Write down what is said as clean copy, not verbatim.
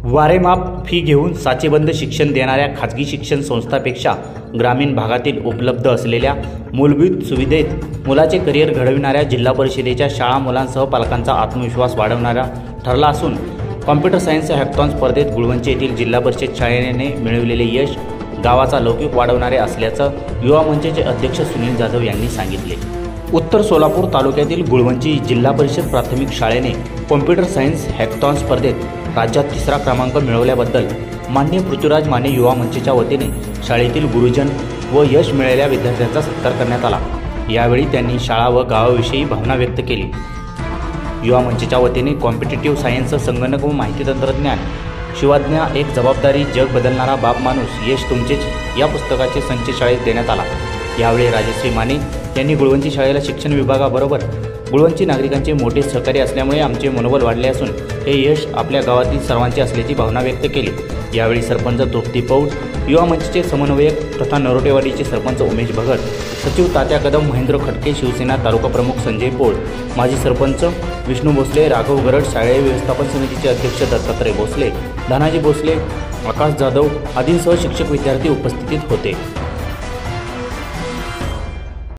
वारेमाप fee घेऊन साचेबंद शिक्षण देणाऱ्या खाजगी शिक्षण संस्थांपेक्षा ग्रामीण भागातील उपलब्ध असलेल्या मूलभूत सुविधेत मुलाचे करिअर घडविणाऱ्या जिल्हा परिषदेच्या शाळा मुलांसह पालकांचा आत्मविश्वास वाढवणारा ठरला असून कॉम्प्युटर सायन्स हॅकथॉन स्पर्धेत गुळवंची येथील जिल्हा परिषद शाळेने मिळविलेले यश गावाचा लौकिक वाढवणारे असल्याचं युवा मंचचे अध्यक्ष सुनील जाधव यांनी सांगितले। उत्तर सोलापूर तालुक्यातील गुळवंची जिल्हा परिषद प्राथमिक शाळेने कॉम्प्युटर सायन्स हॅकथॉन स्पर्धेत राज्यात 3रा क्रमांक मिळवल्याबद्दल माननीय पृथ्वीराज माने युवा मंचच्या वतीने शाळेतील गुरुजन व यश मिळालेल्या विद्यार्थ्यांचा सत्कार करण्यात आला। यावेळी त्यांनी शाळा व गावाविषयी भावना व्यक्त केली। युवा मंचच्या वतीने कॉम्पिटिटिव्ह सायन्स, संगणक व माहिती तंत्रज्ञान, शिवाज्ञा, एक जबाबदारी, जग बदलणारा बाप माणूस, यश तुमचेच या पुस्तकाचे संच शाळेत देण्यात आला। यावेळी राजश्री माने यांनी गुळवंची शाळेला शिक्षण विभागाबरोबर गुळवंची नागरिकांचे मोठे सहकार्य असल्यामुळे आमचे मनोबल वाढले असून हे यश आपल्या गावातील सर्वांचे असल्याची भावना व्यक्त केली। यावेळी सरपंच तृप्ती पौड, युवा मंचचे समन्वयक तथा नरोटेवाडीचे सरपंच उमेश भगत, सचिव तात्या कदम, महेंद्र खटके, शिवसेना तालुका प्रमुख संजय पोळ, माजी सरपंच विष्णू भोसले, राघव गरड, शाळे व्यवस्थापन समितीचे अध्यक्ष दत्तात्रय भोसले, धनाजी भोसले, आकाश जाधव आदींसह शिक्षक विद्यार्थी उपस्थित होते।